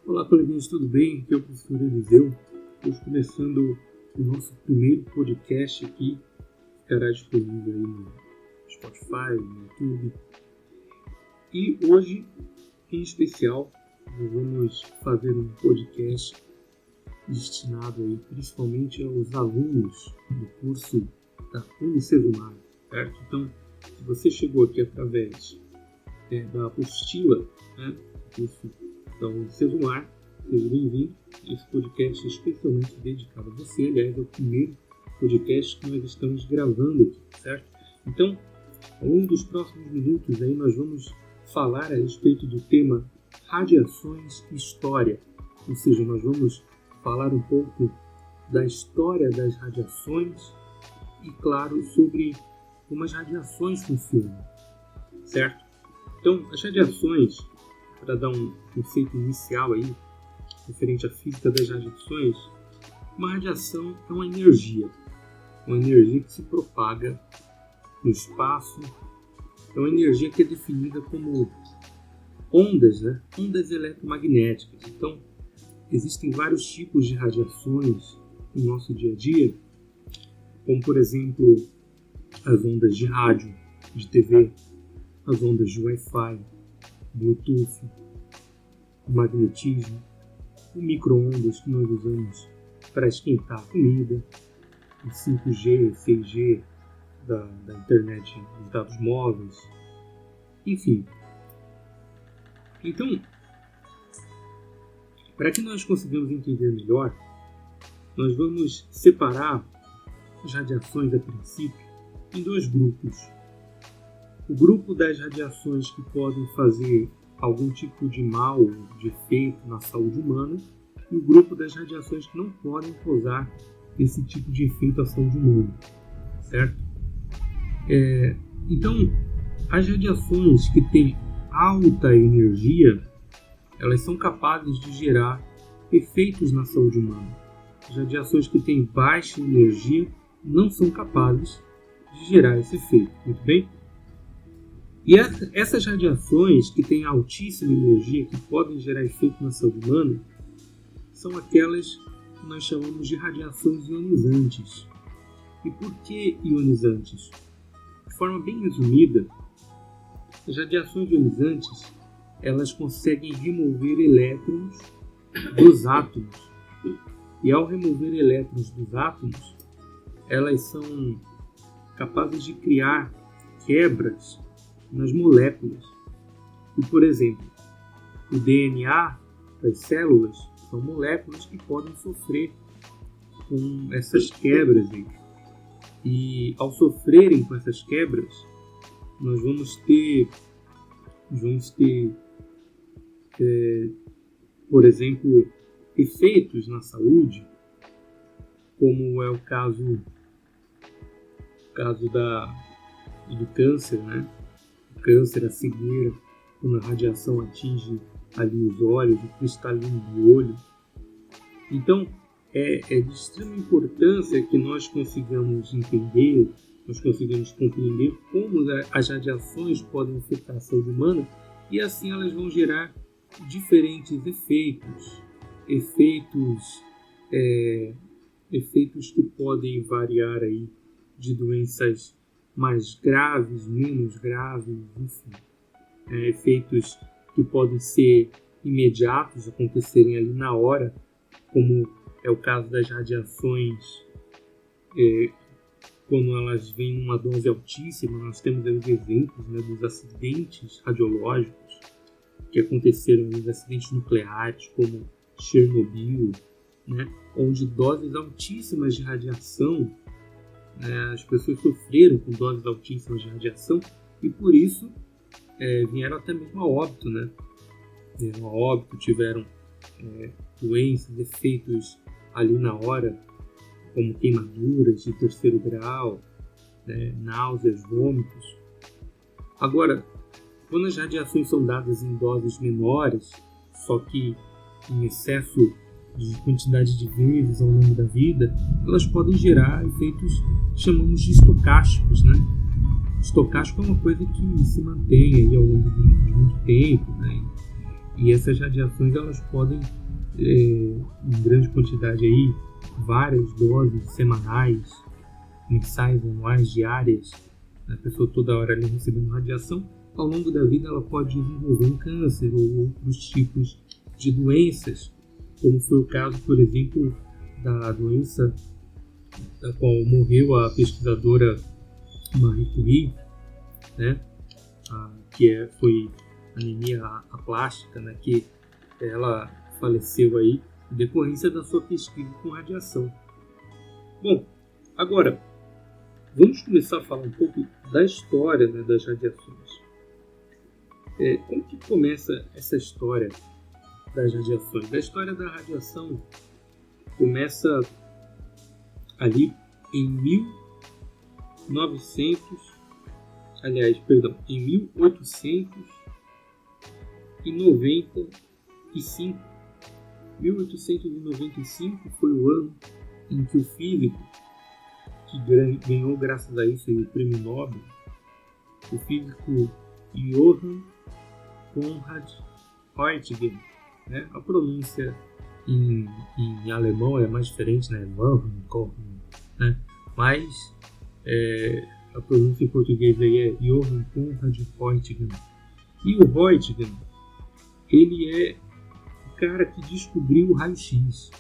Olá, coleguinhas, tudo bem? Aqui é o professor Eliseu. Estamos começando o nosso primeiro podcast aqui. Ficará disponível aí no Spotify, no YouTube. E hoje, em especial, nós vamos fazer um podcast destinado aí principalmente aos alunos do curso da Unicesumar, certo? Então, se você chegou aqui através da apostila, do curso da Unicesumar, seja bem-vindo. Esse podcast é especialmente dedicado a você. Aliás, é o primeiro podcast que nós estamos gravando aqui, certo? Então, ao longo dos próximos minutos aí, nós vamos falar a respeito do tema radiações e história. Ou seja, nós vamos falar um pouco da história das radiações e, claro, sobre como as radiações funcionam, certo? Então, as radiações, para dar um conceito inicial aí, referente à física das radiações, uma radiação é uma energia que se propaga no espaço, é uma energia que é definida como ondas, ondas eletromagnéticas. Então, existem vários tipos de radiações no nosso dia a dia, como, por exemplo, as ondas de rádio, de TV, as ondas de Wi-Fi, Bluetooth, o magnetismo, o micro-ondas que nós usamos para esquentar a comida, o 5G, 6G da internet dos dados móveis, enfim. Então, para que nós consigamos entender melhor, nós vamos separar as radiações a princípio em dois grupos. O grupo das radiações que podem fazer algum tipo de mal, de efeito na saúde humana, e o grupo das radiações que não podem causar esse tipo de efeito à saúde humana, certo? Então, as radiações que têm alta energia, elas são capazes de gerar efeitos na saúde humana. As radiações que têm baixa energia não são capazes de gerar esse efeito, muito bem? E essas radiações que têm altíssima energia, que podem gerar efeito na saúde humana, são aquelas que nós chamamos de radiações ionizantes. E por que ionizantes? De forma bem resumida, as radiações ionizantes, elas conseguem remover elétrons dos átomos. E ao remover elétrons dos átomos, elas são capazes de criar quebras nas moléculas. E, por exemplo, o DNA das células são moléculas que podem sofrer com essas quebras aí. E ao sofrerem com essas quebras, nós vamos ter por exemplo, efeitos na saúde, como é o caso do câncer, O câncer, a cegueira, quando a radiação atinge ali os olhos, o cristalino do olho. Então, é de extrema importância que nós consigamos entender, nós consigamos compreender como as radiações podem afetar a saúde humana, e assim elas vão gerar diferentes efeitos que podem variar aí de doenças mais graves, menos graves, enfim. Efeitos que podem ser imediatos, acontecerem ali na hora, como é o caso das radiações, quando elas vêm em uma dose altíssima. Nós temos aí os exemplos dos acidentes radiológicos que aconteceram, nos acidentes nucleares, como Chernobyl, onde doses altíssimas de radiação, as pessoas sofreram com doses altíssimas de radiação e por isso vieram até mesmo a óbito, Vieram a óbito, tiveram doenças, efeitos ali na hora, como queimaduras de terceiro grau, náuseas, vômitos. Agora, quando as radiações são dadas em doses menores, só que em excesso de quantidade de vezes ao longo da vida, elas podem gerar efeitos que chamamos de estocásticos, Estocástico é uma coisa que se mantém aí ao longo de muito tempo, E essas radiações elas podem, em grande quantidade, aí, várias doses semanais, mensais, anuais, diárias, a pessoa toda hora ali recebendo radiação, ao longo da vida ela pode desenvolver um câncer ou outros tipos de doenças, como foi o caso, por exemplo, da doença da qual morreu a pesquisadora Marie Curie, né? Foi anemia aplástica, né? Que ela faleceu aí em decorrência da sua pesquisa com radiação. Bom, agora vamos começar a falar um pouco da história, né, das radiações. Como que começa essa história das radiações? A história da radiação começa ali em 1895. 1895 foi o ano em que o físico, que ganhou graças a isso o prêmio Nobel, o físico Johann Conrad Roentgen, né? A pronúncia em alemão é mais diferente, né? Né? Mas a pronúncia em português aí é Johann Conrad Roentgen. E o Roentgen, ele é o cara que descobriu o raio-x.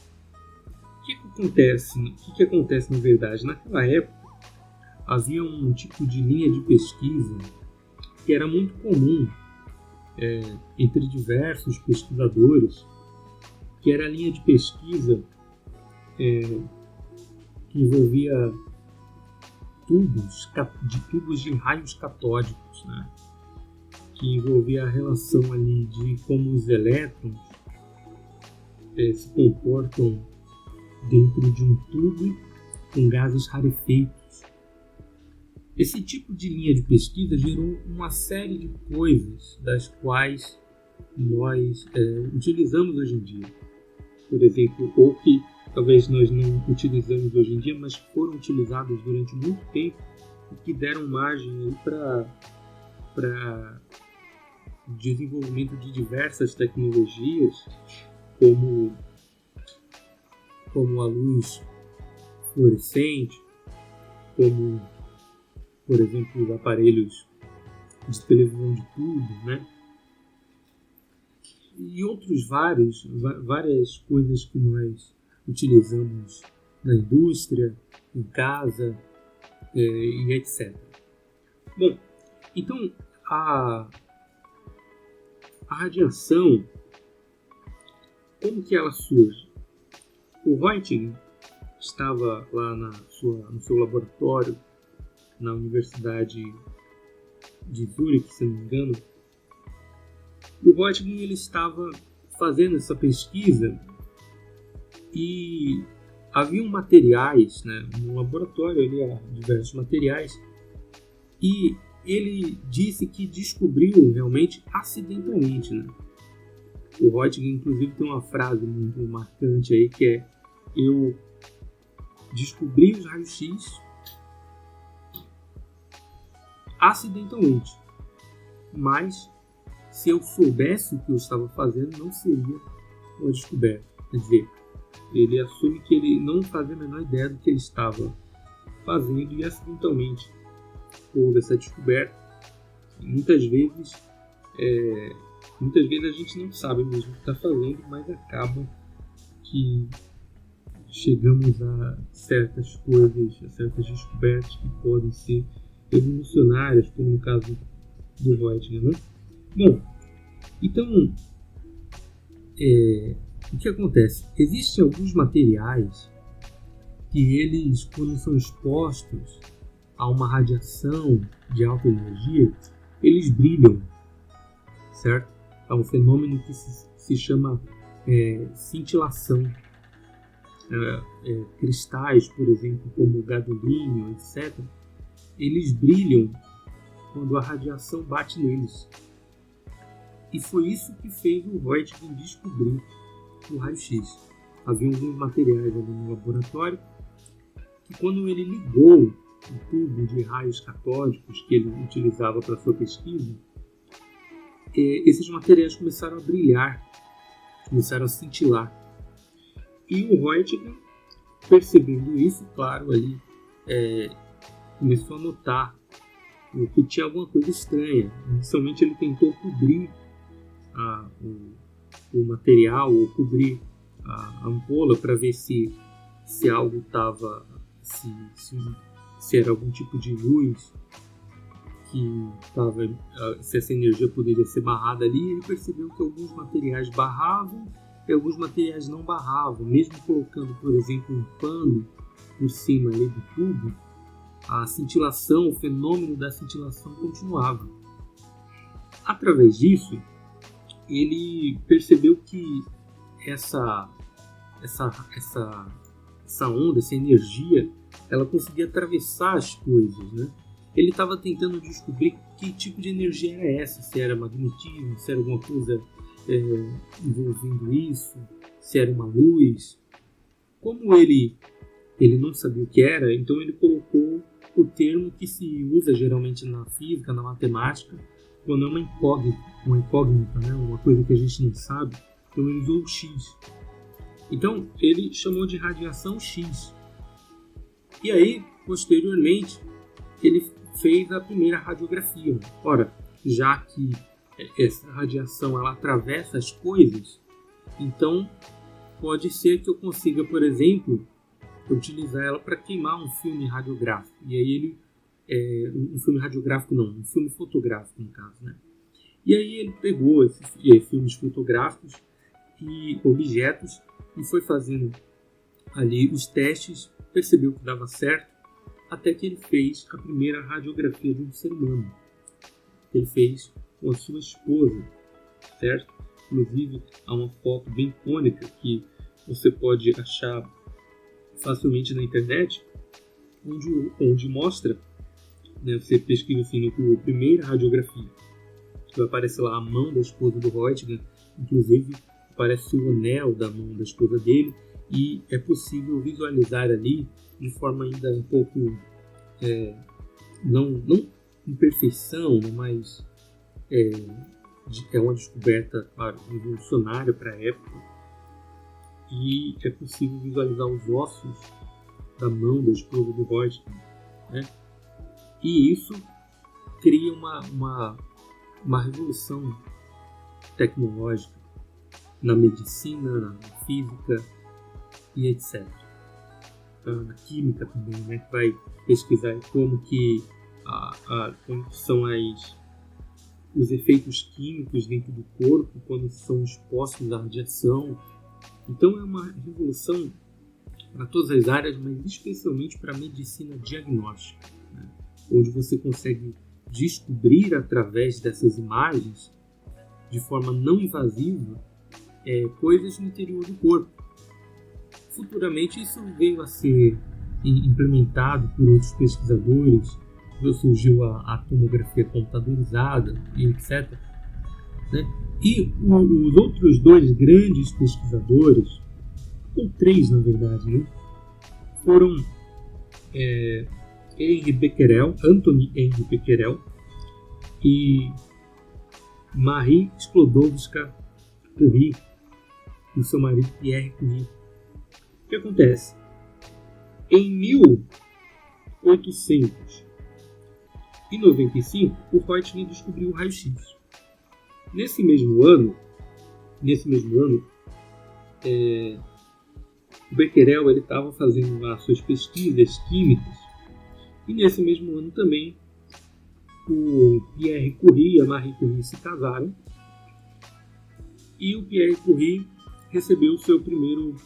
O que acontece na verdade? Naquela época havia um tipo de linha de pesquisa que era muito comum entre diversos pesquisadores, que era a linha de pesquisa que envolvia tubos de raios catódicos, né? Que envolvia a relação ali de como os elétrons se comportam dentro de um tubo com gases rarefeitos. Esse tipo de linha de pesquisa gerou uma série de coisas das quais nós utilizamos hoje em dia. Por exemplo, ou que talvez nós não utilizamos hoje em dia, mas foram utilizadas durante muito tempo e que deram margem para desenvolvimento de diversas tecnologias, como a luz fluorescente, como, por exemplo, os aparelhos de televisão de tubo, né? E outros várias coisas que nós utilizamos na indústria, em casa e etc. Bom, então a radiação, como que ela surge? O Roentgen estava lá no seu laboratório na Universidade de Zurique, se não me engano. O Roentgen ele estava fazendo essa pesquisa e haviam materiais, né, no laboratório ali, diversos materiais, e ele disse que descobriu realmente acidentalmente, né? O Roentgen, inclusive, tem uma frase muito marcante aí que é: eu descobri os raios-x acidentalmente, mas se eu soubesse o que eu estava fazendo, não seria uma descoberta. Quer dizer, ele assume que ele não fazia a menor ideia do que ele estava fazendo e acidentalmente houve essa descoberta. Muitas vezes a gente não sabe mesmo o que está fazendo, mas acaba que chegamos a certas coisas, a certas descobertas que podem ser revolucionárias, como no caso do Roentgen, né? Bom, então, o que acontece? Existem alguns materiais que eles, quando são expostos a uma radiação de alta energia, eles brilham, certo? É um fenômeno que se chama cintilação. Cristais, por exemplo, como o gadolínio, etc., eles brilham quando a radiação bate neles. E foi isso que fez o Roentgen descobrir o raio-x. Havia alguns materiais ali no laboratório que, quando ele ligou o tubo de raios catódicos que ele utilizava para sua pesquisa, esses materiais começaram a brilhar, começaram a cintilar. E o Roentgen, percebendo isso, claro, ali começou a notar que tinha alguma coisa estranha. Inicialmente ele tentou cobrir o material, ou cobrir a ampola para ver se algo estava, se era algum tipo de luz que estava, se essa energia poderia ser barrada ali. Ele percebeu que alguns materiais barravam e alguns materiais não barravam, mesmo colocando, por exemplo, um pano por cima ali do tubo, a cintilação, o fenômeno da cintilação continuava. Através disso, ele percebeu que essa onda, essa energia, ela conseguia atravessar as coisas, né? Ele estava tentando descobrir que tipo de energia era essa, se era magnetismo, se era alguma coisa envolvendo isso, se era uma luz. Como ele não sabia o que era, então ele colocou o termo que se usa geralmente na física, na matemática, quando é uma incógnita, né? Uma coisa que a gente não sabe. Então ele usou o X. Então ele chamou de radiação X. E aí, posteriormente, ele fez a primeira radiografia. Ora, já que essa radiação ela atravessa as coisas, então pode ser que eu consiga, por exemplo, utilizar ela para queimar um filme radiográfico. E aí um filme radiográfico não, um filme fotográfico no caso, né? E aí ele pegou esses filmes fotográficos e objetos e foi fazendo ali os testes, percebeu que dava certo, até que ele fez a primeira radiografia de um ser humano. Ele fez com a sua esposa, certo? Inclusive, há uma foto bem icônica que você pode achar facilmente na internet, onde mostra, né, você pesquisa assim no Google, primeira radiografia, vai aparecer lá a mão da esposa do Roentgen, inclusive aparece o anel da mão da esposa dele, e é possível visualizar ali de forma ainda um pouco não em perfeição, mas é uma descoberta, claro, revolucionária para a época, e é possível visualizar os ossos da mão da esposa do Roentgen, né? E isso cria uma revolução tecnológica na medicina, na física e etc. Na química também, né? Que vai pesquisar como que como são os efeitos químicos dentro do corpo quando são expostos à radiação. Então é uma revolução para todas as áreas, mas especialmente para a medicina diagnóstica, né? Onde você consegue descobrir através dessas imagens, de forma não invasiva, coisas no interior do corpo. Futuramente isso veio a ser implementado por outros pesquisadores, surgiu a tomografia computadorizada e etc. Né? E os outros dois grandes pesquisadores, ou três na verdade, né, foram Anthony Henri Becquerel e Marie Sklodowska-Curie e o seu marido Pierre Curie. O que acontece? Em 1895, o Roentgen descobriu o raio-x. Nesse mesmo ano, o Becquerel estava fazendo lá suas pesquisas químicas, e nesse mesmo ano também o Pierre Curie e a Marie Curie se casaram, e o Pierre Curie recebeu o seu primeiro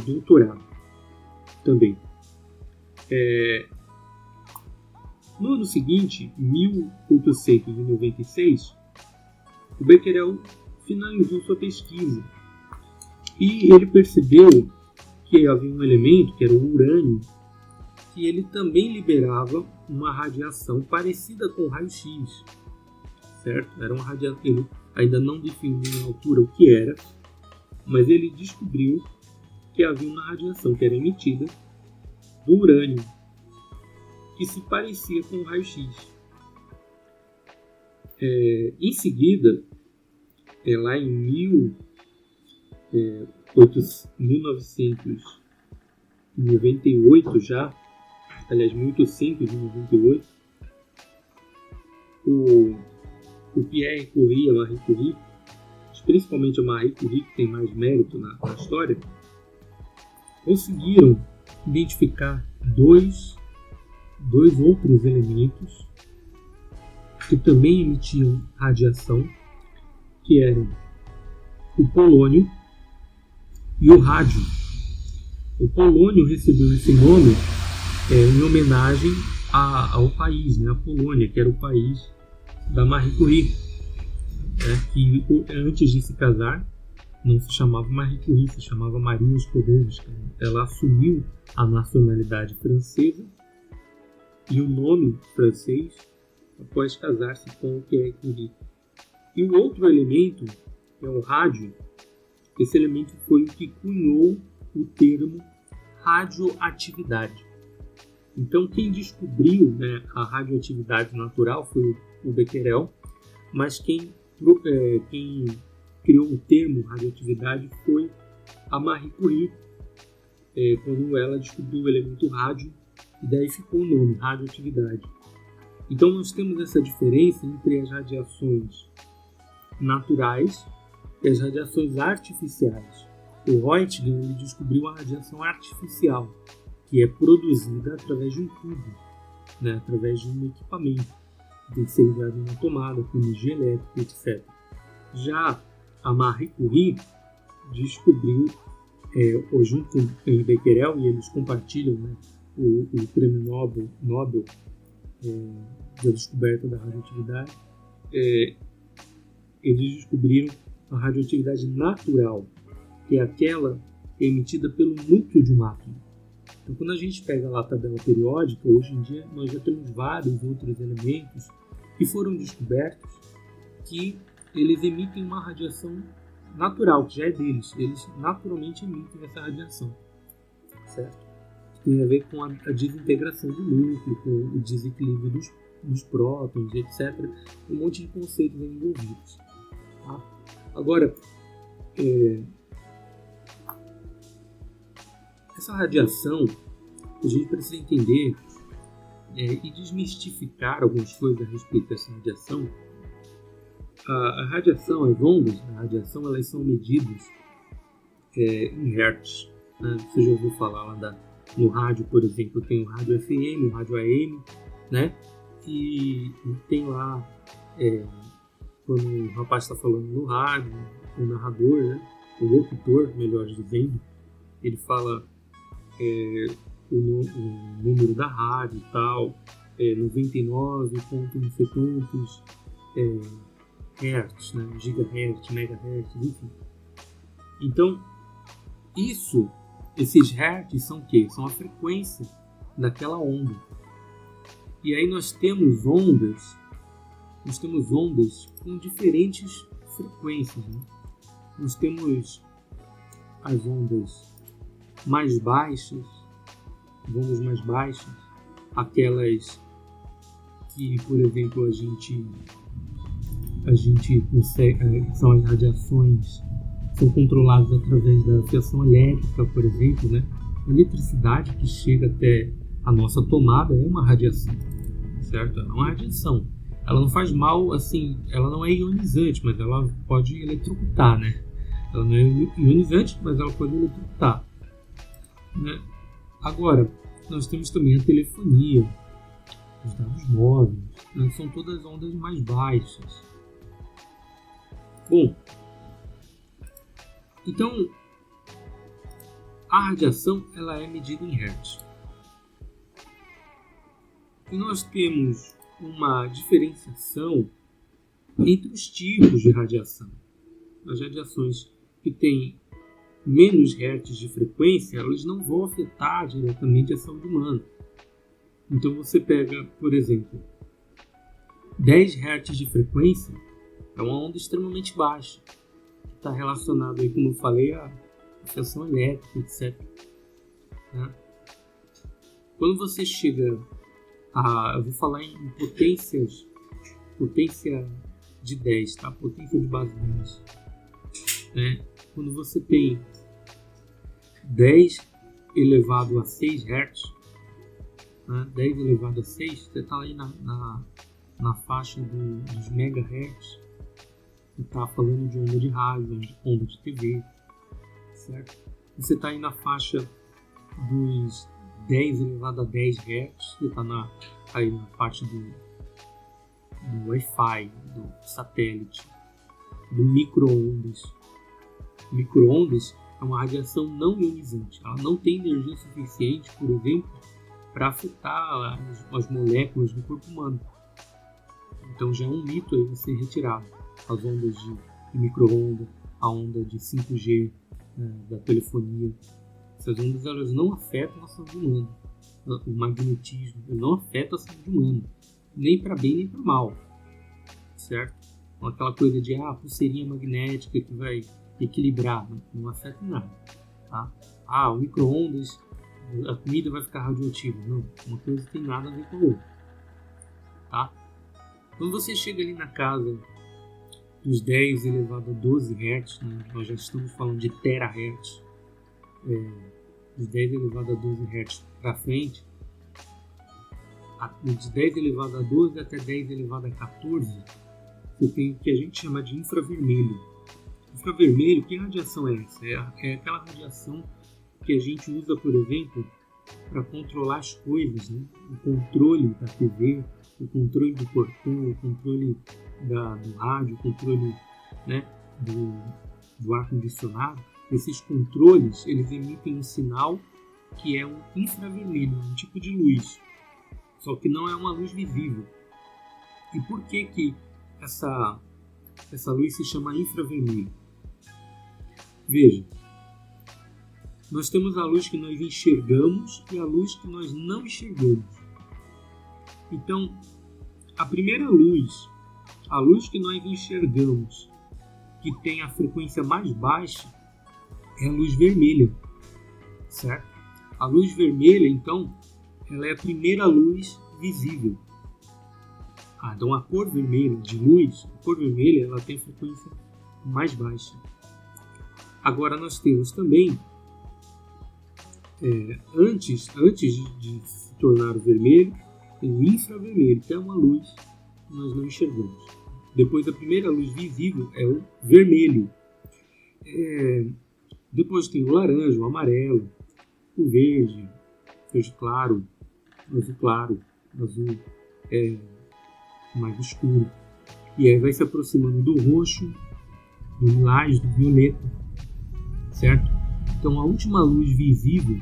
doutorado também. No ano seguinte, 1896, o Becquerel finalizou sua pesquisa e ele percebeu que havia um elemento, que era o urânio, que ele também liberava uma radiação parecida com o raio-x, certo? Era uma radiação, ele ainda não definiu na altura o que era, mas ele descobriu que havia uma radiação que era emitida do urânio, que se parecia com o raio-x. Em seguida, lá em 1998 já, aliás, 1898, o Pierre Curie e a Marie Curie, principalmente a Marie Curie, que tem mais mérito na história, conseguiram identificar dois outros elementos que também emitiam radiação, que eram o polônio e o rádio. O polônio recebeu esse nome em homenagem ao país, né, a Polônia, que era o país da Marie Curie, que antes de se casar não se chamava Marie Curie, se chamava Maria Skłodowska. Ela assumiu a nacionalidade francesa e o nome francês após casar-se com o Pierre Curie. E o outro elemento, que é o rádio, esse elemento foi o que cunhou o termo radioatividade. Então, quem descobriu, né, a radioatividade natural foi o Becquerel, mas quem criou o termo radioatividade foi a Marie Curie, quando ela descobriu o elemento rádio, e daí ficou o nome, radioatividade. Então nós temos essa diferença entre as radiações naturais e as radiações artificiais. O Röntgen ele descobriu a radiação artificial, que é produzida através de um tubo, né, através de um equipamento, que tem que ser ligado na tomada, com energia elétrica, etc. Já a Marie Curie descobriu, junto com o Becquerel, e eles compartilham, né, o prêmio Nobel da descoberta da radioatividade, eles descobriram a radioatividade natural, que é aquela emitida pelo núcleo de um átomo. Então, quando a gente pega lá a tabela periódica, hoje em dia nós já temos vários outros elementos que foram descobertos que eles emitem uma radiação natural, que já é deles. Eles naturalmente emitem essa radiação, certo? Tem a ver com a desintegração do núcleo, com o desequilíbrio dos prótons, etc. Um monte de conceitos envolvidos. Tá? Agora, essa radiação, a gente precisa entender e desmistificar algumas coisas a respeito dessa radiação. A radiação, as ondas da radiação, elas são medidas em hertz. Né? Você já ouviu falar lá no rádio, por exemplo, tem o rádio FM, o rádio AM, né? E tem lá, quando o rapaz está falando no rádio, o narrador, né? O locutor, melhor dizendo, ele fala o número da rádio e tal, 99 ponto não sei quantos hertz, né? Gigahertz, megahertz, enfim. Então, esses hertz são o quê? São a frequência daquela onda. E aí nós temos ondas com diferentes frequências. Né? Nós temos as ondas mais baixas, aquelas que, por exemplo, a gente consegue, são as radiações, são controladas através da fiação elétrica, por exemplo, né? A eletricidade que chega até a nossa tomada é uma radiação, certo? É uma radiação. Ela não faz mal, assim, ela não é ionizante, mas ela pode eletrocutar, né? Ela não é ionizante, mas ela pode eletrocutar, né? Agora, nós temos também a telefonia, os dados móveis, né? São todas ondas mais baixas. Bom, então, a radiação ela é medida em hertz. E nós temos uma diferenciação entre os tipos de radiação. As radiações que têm menos hertz de frequência, elas não vão afetar diretamente a saúde humana. Então você pega, por exemplo, 10 hertz de frequência, é uma onda extremamente baixa, que está relacionada, aí, como eu falei, à fiação elétrica, etc. Né? Quando você chega eu vou falar em potência de 10, tá? Potência de base 10. Né? Quando você tem 10 elevado a 6 Hz, né? 10 elevado a 6, você está aí na faixa dos MHz. Você está falando de onda de rádio, onda de TV, certo? Você está aí na faixa dos 10 elevado a 10 Hz, você está aí na parte do Wi-Fi, do satélite, do micro-ondas. Micro-ondas é uma radiação não ionizante. Ela não tem energia suficiente, por exemplo, para afetar as moléculas do corpo humano. Então já é um mito aí a ser retirado. As ondas de micro-onda, a onda de 5G, da telefonia. Essas ondas elas não afetam a saúde humana. O magnetismo não afeta a saúde humana. Nem para bem nem para mal. Certo? Então, aquela coisa de pulseirinha magnética que vai equilibrar. Não afeta em nada. Tá? O micro-ondas, a comida vai ficar radioativa. Não. Uma coisa tem nada a ver com a outra. Tá? Quando você chega ali na casa dos 10 elevado a 12 Hz, né? Nós já estamos falando de terahertz, dos 10 elevado a 12 Hz para frente, de 10 elevado a 12 até 10 elevado a 14, você tem o que a gente chama de infravermelho. Infravermelho, que radiação é essa? É aquela radiação que a gente usa, por exemplo, para controlar as coisas, né? O controle da TV, o controle do portão, o controle do rádio, o controle, né, do ar-condicionado. Esses controles, eles emitem um sinal que é um infravermelho, um tipo de luz, só que não é uma luz visível. E por que essa luz se chama infravermelho? Veja, nós temos a luz que nós enxergamos e a luz que nós não enxergamos. Então, a primeira luz, a luz que nós enxergamos, que tem a frequência mais baixa, é a luz vermelha, certo? A luz vermelha, então, ela é a primeira luz visível. Então a cor vermelha de luz, a cor vermelha, ela tem a frequência mais baixa. Agora nós temos também, antes de se tornar o vermelho, tem o infravermelho, que é uma luz que nós não enxergamos. Depois a primeira luz visível é o vermelho. Depois tem o laranja, o amarelo, o verde claro, o azul mais escuro. E aí vai se aproximando do roxo, do lilás, do violeta, certo? Então a última luz visível,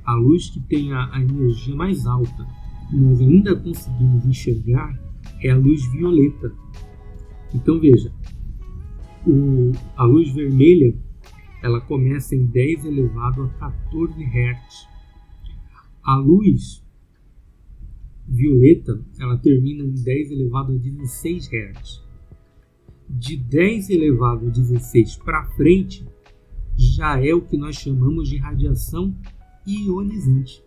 a luz que tem a energia mais alta, que nós ainda conseguimos enxergar, é a luz violeta. Então veja, a luz vermelha, ela começa em 10 elevado a 14 Hz. A luz violeta, ela termina em 10 elevado a 16 Hz. De 10 elevado a 16 para frente, já é o que nós chamamos de radiação ionizante.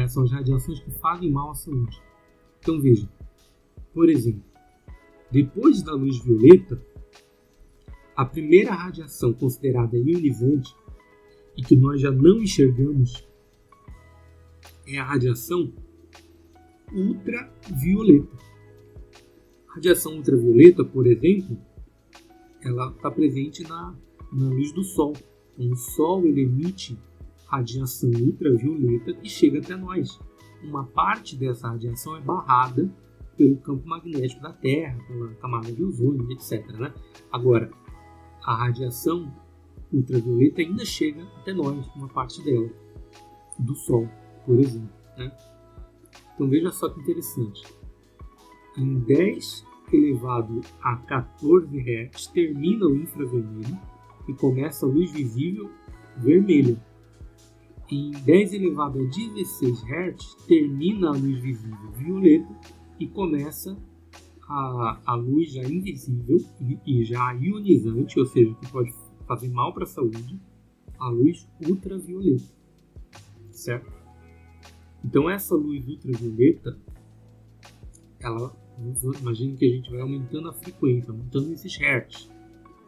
São as radiações que fazem mal à saúde. Então veja, por exemplo, depois da luz violeta, a primeira radiação considerada ionizante e que nós já não enxergamos é a radiação ultravioleta. A radiação ultravioleta, por exemplo, ela está presente na luz do Sol. Então, o Sol ele emite radiação ultravioleta e chega até nós. Uma parte dessa radiação é barrada pelo campo magnético da Terra, pela camada de ozônio, etc. Né? Agora, a radiação ultravioleta ainda chega até nós, uma parte dela, do Sol, por exemplo. Né? Então veja só que interessante. Em 10 elevado a 14 Hz termina o infravermelho e começa a luz visível vermelha. Em 10 elevado a 16 Hz termina a luz visível violeta e começa a luz já invisível e já ionizante, ou seja, que pode fazer mal para a saúde, a luz ultravioleta, certo? Então essa luz ultravioleta, ela Imagine que a gente vai aumentando a frequência, aumentando esses hertz,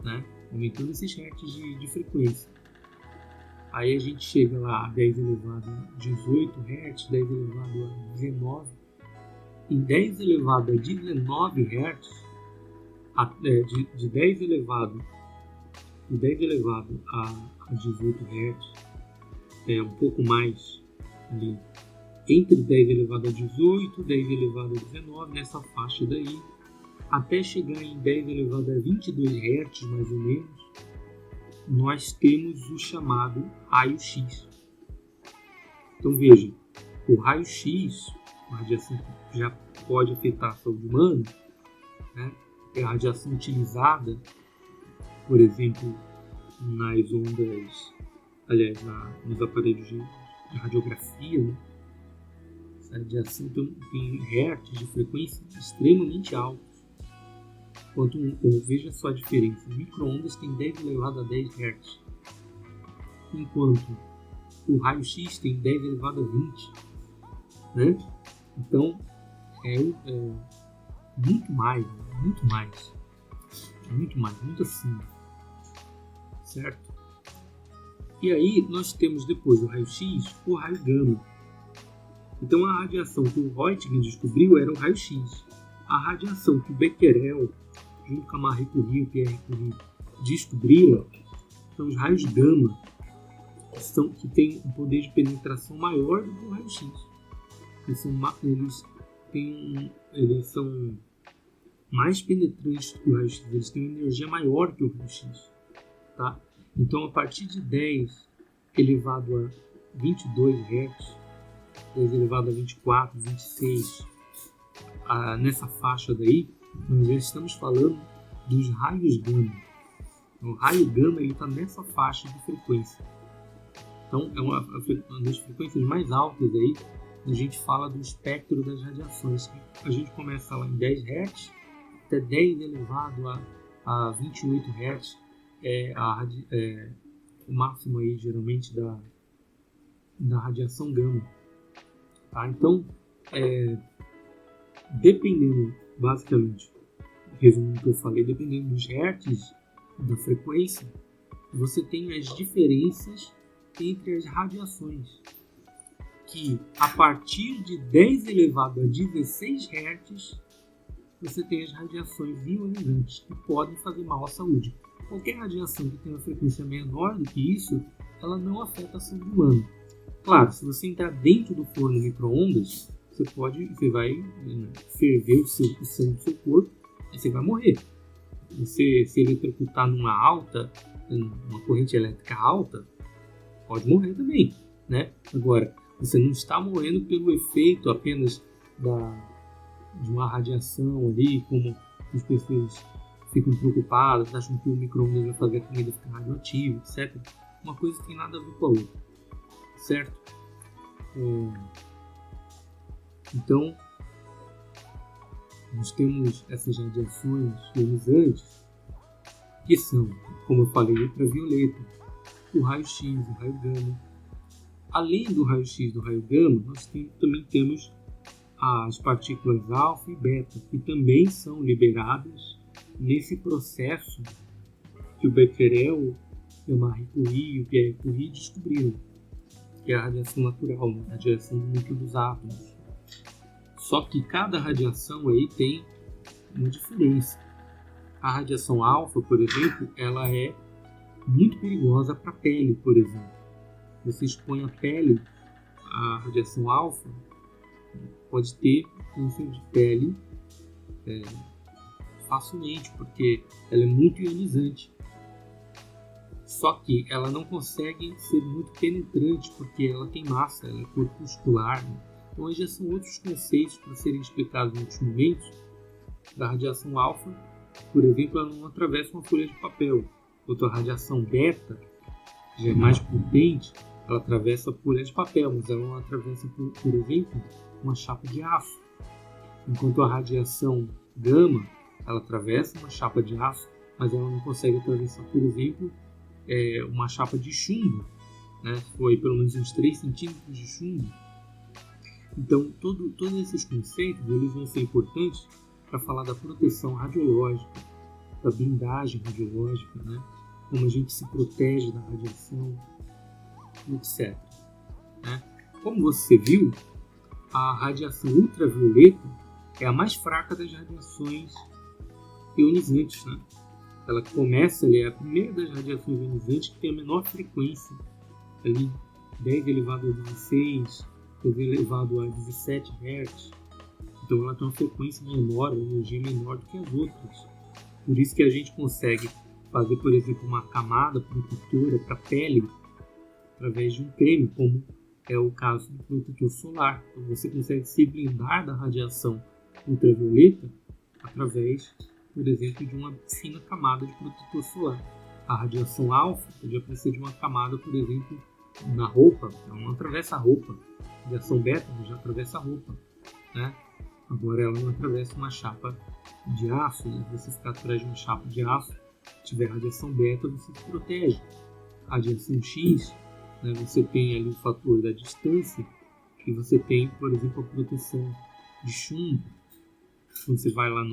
né? Aumentando esses hertz de frequência. Aí a gente chega lá a 10 elevado a 18 Hz, 10 elevado a 19. Em 10 elevado a 19 Hz, de 10 elevado a 18 Hz, um pouco mais ali, entre 10 elevado a 18, 10 elevado a 19, nessa faixa daí, até chegar em 10 elevado a 22 Hz, mais ou menos, nós temos o chamado raio-x. Então veja, o raio-x, uma radiação que já pode afetar a saúde humana, né? É a radiação utilizada, por exemplo, nas ondas, aliás, nos aparelhos de radiografia, né? Essa radiação tem hertz de frequência extremamente altos. Veja só a diferença, o micro-ondas tem 10 elevado a 10 Hz, enquanto o raio-x tem 10 elevado a 20, né? Então é muito acima, certo? E aí nós temos depois o raio-x, o raio gama. Então a radiação que o Röntgen descobriu era o raio-x. A radiação que o Becquerel, junto com a Marie Curie e o Pierre Curie, descobriram são os raios gama, que têm um poder de penetração maior do que o raio-x. Eles são mais penetrantes que o raio-x, eles têm uma energia maior que o raio-x. Tá? Então, a partir de 10 elevado a 22 Hz, 10 elevado a 24, 26, nessa faixa daí, nós já estamos falando dos raios gama. O raio gama está nessa faixa de frequência. Então, é uma das frequências mais altas aí. A gente fala do espectro das radiações. A gente começa lá em 10 Hz, até 10 elevado a 28 Hz o máximo aí, geralmente, da radiação gama. Tá? Então, dependendo, basicamente, resumindo o que eu falei, dependendo dos hertz da frequência, você tem as diferenças entre as radiações, que a partir de 10 elevado a 16 Hz, você tem as radiações ionizantes, que podem fazer mal à saúde. Qualquer radiação que tenha uma frequência menor do que isso, ela não afeta a saúde humana. Claro, se você entrar dentro do forno micro-ondas, você vai ferver o sangue do seu corpo e você vai morrer. Você se eletrocutar numa corrente elétrica alta, pode morrer também, né? Agora, você não está morrendo pelo efeito apenas de uma radiação ali, como as pessoas ficam preocupadas, acham que o micro-ondas vai fazer a comida ficar radioativa, etc. Uma coisa tem nada a ver com a outra, certo? Então, nós temos essas radiações ionizantes, que são, como eu falei, ultravioleta, o raio-x, o raio gama. Além do raio-x e do raio gama, nós também temos as partículas alfa e beta, que também são liberadas nesse processo que o Becquerel, a Marie Curie e o Pierre Curie descobriram, que é a radiação natural, a radiação do núcleo dos átomos. Só que cada radiação aí tem uma diferença. A radiação alfa, por exemplo, ela é muito perigosa para a pele, por exemplo. Você expõe a pele à radiação alfa, pode ter câncer de pele facilmente, porque ela é muito ionizante. Só que ela não consegue ser muito penetrante, porque ela tem massa, ela é corpuscular, né? Então, já são outros conceitos para serem explicados em outros momentos. Da radiação alfa, por exemplo, ela não atravessa uma folha de papel. Outra radiação beta, que já é mais potente, ela atravessa a folha de papel, mas ela não atravessa, por exemplo, uma chapa de aço. Enquanto a radiação gama, ela atravessa uma chapa de aço, mas ela não consegue atravessar, por exemplo, uma chapa de chumbo, né? Foi pelo menos uns 3 centímetros de chumbo. Então, todos esses conceitos eles vão ser importantes para falar da proteção radiológica, da blindagem radiológica, né? Como a gente se protege da radiação, etc. Né? Como você viu, a radiação ultravioleta é a mais fraca das radiações ionizantes. Né? Ela começa ali, é a primeira das radiações ionizantes que tem a menor frequência, ali 10 elevado a 16, 10 elevado a 17 Hz. Então ela tem uma frequência menor, uma energia menor do que as outras. Por isso que a gente consegue fazer, por exemplo, uma camada protetora para a pele através de um creme, como é o caso do protetor solar. Então você consegue se blindar da radiação ultravioleta através, por exemplo, de uma fina camada de protetor solar. A radiação alfa pode aparecer de uma camada, por exemplo, na roupa, ela não atravessa a roupa. A radiação beta já atravessa a roupa, né? Agora ela não atravessa uma chapa de aço, né? Se você ficar atrás de uma chapa de aço, tiver radiação beta, você se protege. A radiação X, né? Você tem ali o fator da distância e você tem, por exemplo, a proteção de chumbo. Quando você vai lá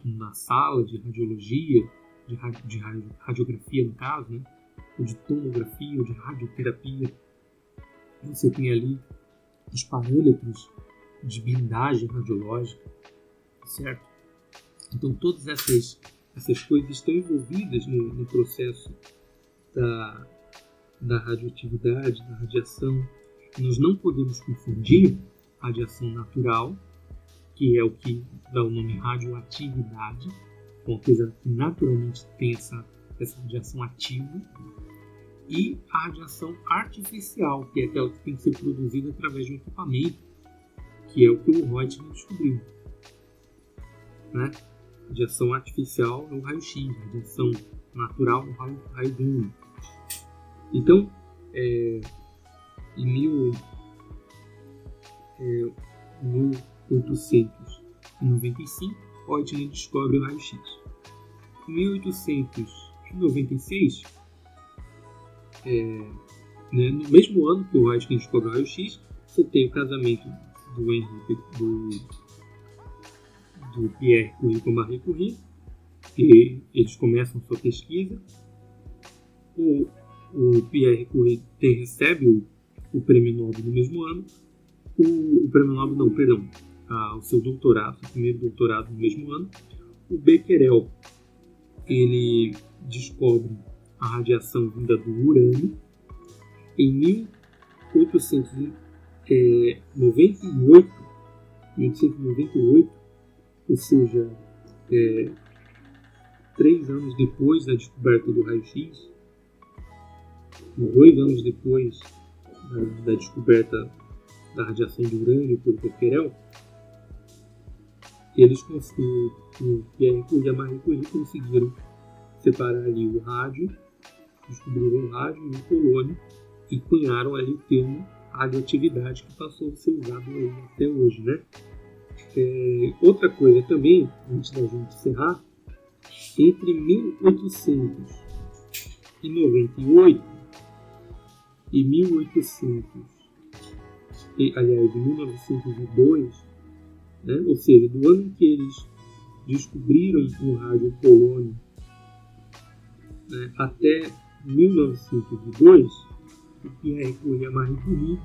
na sala de radiologia, de radiografia no caso, né? Ou de tomografia, ou de radioterapia, você tem ali os parâmetros de blindagem radiológica, certo? Então todas essas coisas estão envolvidas no processo da radioatividade, da radiação. Nós não podemos confundir radiação natural, que é o que dá o nome radioatividade, uma coisa que naturalmente tem essa radiação ativa, e a radiação artificial, que é aquela que tem que ser produzida através de um equipamento, que é o que o Röntgen descobriu. Né? Radiação artificial é o raio-x, radiação natural é o raio gama. Então, em 1895, Röntgen descobre o raio-x. Em 1896, no mesmo ano que o Röntgen descobre o raio-x, você tem o casamento do Pierre Curie com Marie Curie, e eles começam sua pesquisa. O Pierre Curie recebe o prêmio Nobel no mesmo ano. O prêmio Nobel não, perdão, o seu doutorado, o primeiro doutorado no mesmo ano. O Becquerel, ele descobre a radiação vinda do urânio. Em 1898, ou seja, 3 anos depois da descoberta do raio-x, 2 anos depois da descoberta da radiação do urânio por Becquerel, o Pierre Curie e a Marie Curie conseguiram separar ali o rádio, descobriram o rádio e o polônio e cunharam ali o termo radioatividade, que passou a ser usado aí até hoje, né? Outra coisa também, antes da gente encerrar, entre 1898 e 1902, né? Ou seja, do ano em que eles descobriram o rádio polônio, né, até 1902, o Pierre Curie e a Marie Curie,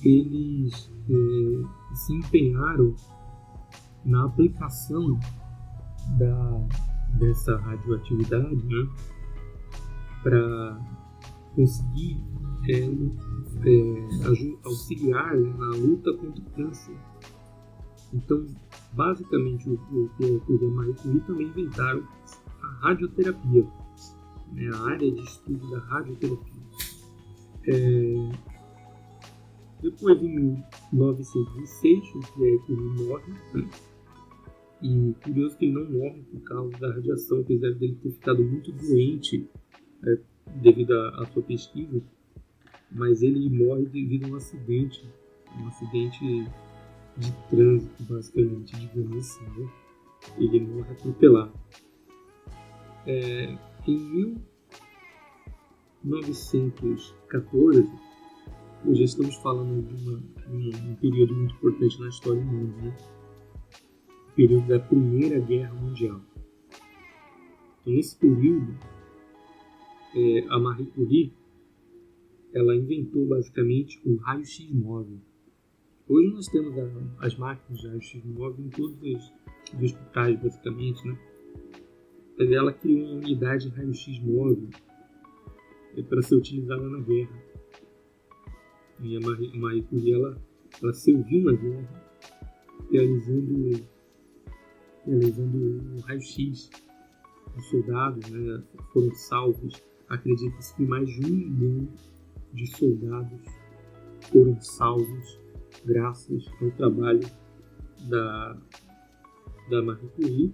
eles se empenharam na aplicação dessa radioatividade, né, para conseguir auxiliar na luta contra o câncer. Então, basicamente, o Pierre Curie e a Marie Curie também inventaram a radioterapia, né, a área de estudo da radioterapia. Depois, em 1906, o Pierre Curie morre, né? E curioso que ele não morre por causa da radiação, apesar dele ter ficado muito doente devido à sua pesquisa, mas ele morre devido a um acidente de trânsito, basicamente, digamos assim, né? Ele morre atropelado. Em 1914, já estamos falando de um período muito importante na história do mundo, né? período da Primeira Guerra Mundial. Então, nesse período, a Marie Curie ela inventou basicamente o raio-x móvel. Hoje nós temos as máquinas de raio-x móvel em todos os hospitais, basicamente, né? Mas ela criou uma unidade de raio-x móvel para ser utilizada na guerra. E a Marie Curie ela serviu na guerra realizando o raio-x dos soldados, né? Foram salvos. Acredita-se que mais de 1 milhão de soldados foram salvos graças ao trabalho da Marie Curie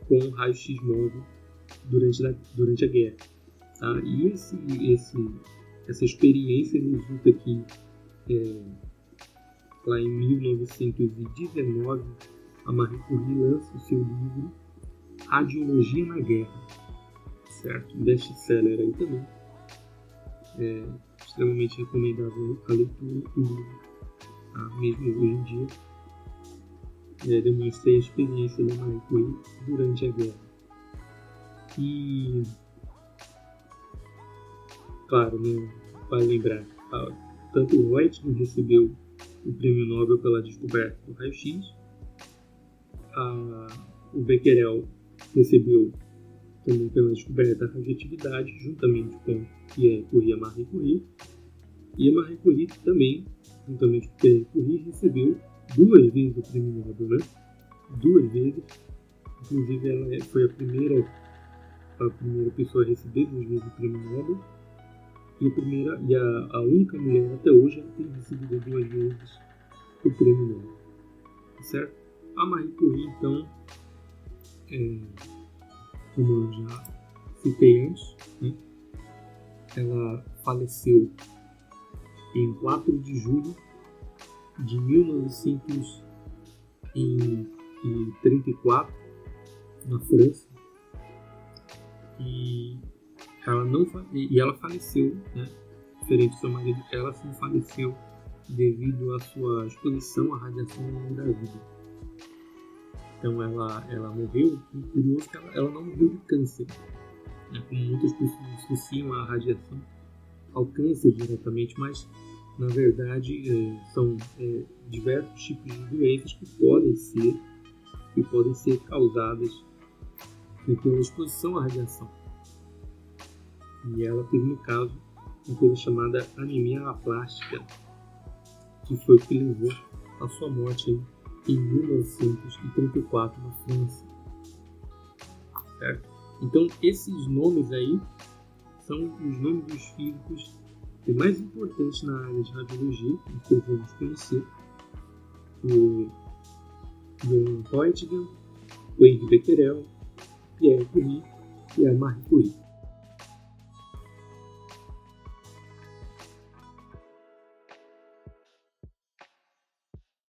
com o raio-x móvel durante a guerra. Tá? E essa experiência resulta que lá em 1919 a Marie Curie lança o seu livro Radiologia na Guerra, certo? Um best-seller aí também. Extremamente recomendável a leitura do livro, tá? Mesmo hoje em dia. Demonstrei a experiência da Marie Curie durante a guerra. E, claro, né, vale lembrar, tanto o Röntgen recebeu o Prêmio Nobel pela descoberta do raio-x, o Becquerel recebeu também pela descoberta da radioatividade, juntamente com Pierre Curie e a Marie Curie. E a Marie Curie também, juntamente com Pierre Curie, recebeu 2 vezes o Prêmio Nobel, né? 2 vezes. Inclusive, ela foi a primeira pessoa a receber 2 vezes o Prêmio Nobel. E a única mulher até hoje a ter recebido 2 vezes o Prêmio Nobel. Certo? A Marie Curie, então, como eu já citei antes, né? Ela faleceu em 4 de julho de 1934 na França, e ela faleceu, né? Diferente do seu marido, ela sim faleceu devido à sua exposição à radiação ao longo da vida. Então ela morreu, e curioso que ela não morreu de câncer, né? Como muitas pessoas associam a radiação ao câncer diretamente, mas na verdade são diversos tipos de doenças que podem ser causadas pela exposição à radiação. E ela teve, no caso, uma coisa chamada anemia aplástica, que foi o que levou à sua morte em 1934 na França. Certo? Então, esses nomes aí são os nomes dos físicos mais importantes na área de radiologia, que precisamos conhecer: o Johann Röntgen, o Henri Becquerel, Pierre Curie e a Marie Curie.